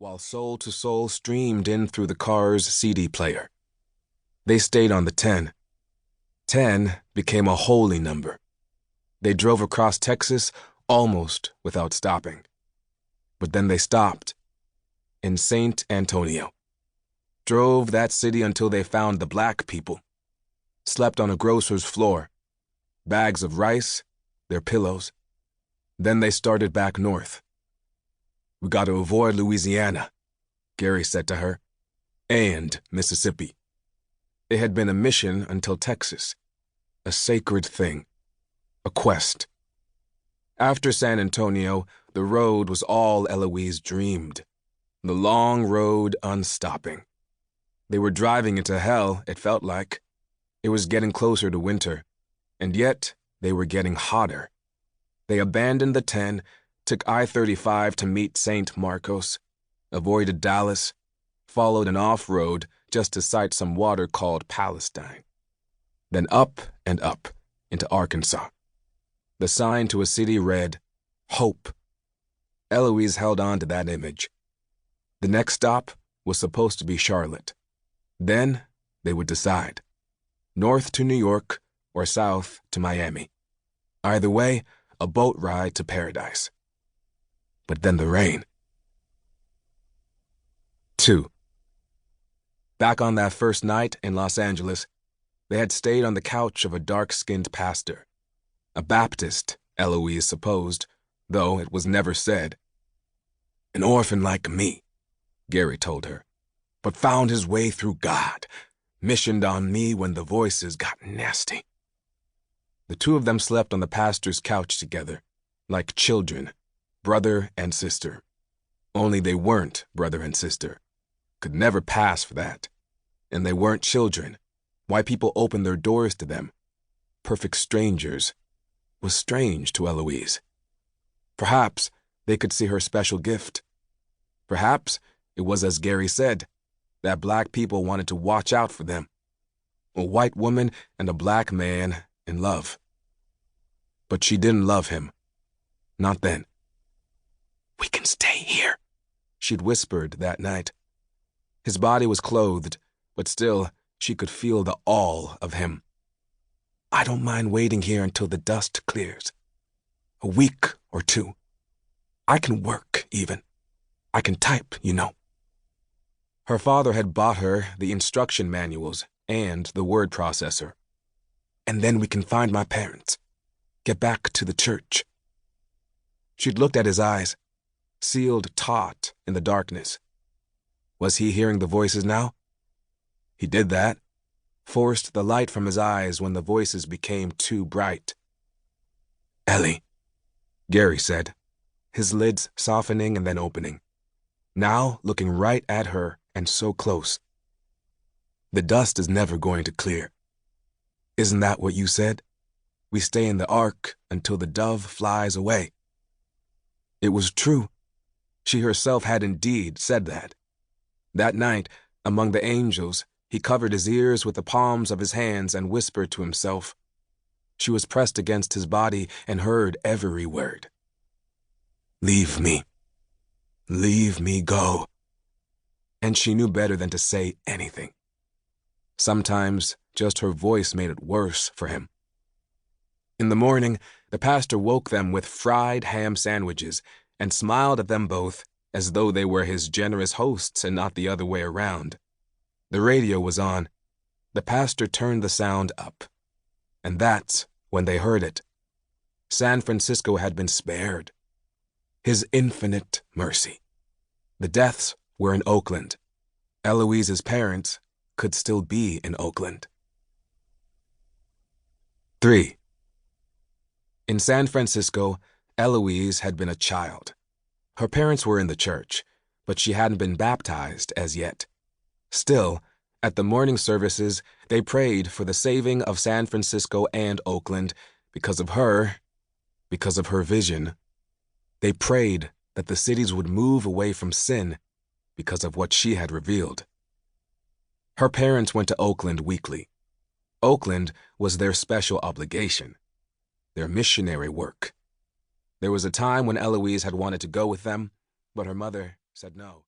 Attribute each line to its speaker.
Speaker 1: while Soul to Soul streamed in through the car's CD player. They stayed on the 10. 10 became a holy number. They drove across Texas almost without stopping. But then they stopped in St. Antonio. Drove that city until they found the black people. Slept on a grocer's floor. Bags of rice, their pillows. Then they started back north. "We got to avoid Louisiana," Gary said to her, "and Mississippi." It had been a mission until Texas. A sacred thing. A quest. After San Antonio, the road was all Eloise dreamed. The long road unstopping. They were driving into hell, it felt like. It was getting closer to winter, and yet they were getting hotter. They abandoned the 10, took I-35 to meet St. Marcos, avoided Dallas, followed an off-road just to sight some water called Palestine. Then up and up into Arkansas. The sign to a city read, Hope. Eloise held on to that image. The next stop was supposed to be Charlotte. Then they would decide. North to New York or south to Miami. Either way, a boat ride to paradise. But then the rain. 2. Back on that first night in Los Angeles, they had stayed on the couch of a dark-skinned pastor. A Baptist, Eloise supposed, though it was never said. "An orphan like me," Gary told her, "but found his way through God, missioned on me when the voices got nasty." The two of them slept on the pastor's couch together, like children, brother and sister. Only they weren't brother and sister. Could never pass for that. And they weren't children. Why people opened their doors to them, perfect strangers, was strange to Eloise. Perhaps they could see her special gift. Perhaps it was as Gary said, that black people wanted to watch out for them. A white woman and a black man in love. But she didn't love him. Not then. "We can stay here," she'd whispered that night. His body was clothed, but still she could feel the awe of him. "I don't mind waiting here until the dust clears. A week or two. I can work, even. I can type, you know." Her father had bought her the instruction manuals and the word processor. "And then we can find my parents. Get back to the church." She'd looked at his eyes, sealed taut in the darkness. Was he hearing the voices now? He did that. Forced the light from his eyes when the voices became too bright. "Ellie," Gary said, his lids softening and then opening. Now looking right at her and so close. "The dust is never going to clear. Isn't that what you said? We stay in the ark until the dove flies away." It was true. She herself had indeed said that. That night, among the angels, he covered his ears with the palms of his hands and whispered to himself. She was pressed against his body and heard every word. "Leave me. Leave me go." And she knew better than to say anything. Sometimes just her voice made it worse for him. In the morning, the pastor woke them with fried ham sandwiches and smiled at them both as though they were his generous hosts and not the other way around. The radio was on. The pastor turned the sound up. And that's when they heard it. San Francisco had been spared. His infinite mercy. The deaths were in Oakland. Eloise's parents could still be in Oakland. 3. In San Francisco, Eloise had been a child. Her parents were in the church, but she hadn't been baptized as yet. Still, at the morning services, they prayed for the saving of San Francisco and Oakland because of her vision. They prayed that the cities would move away from sin because of what she had revealed. Her parents went to Oakland weekly. Oakland was their special obligation, their missionary work. There was a time when Eloise had wanted to go with them, but her mother said no.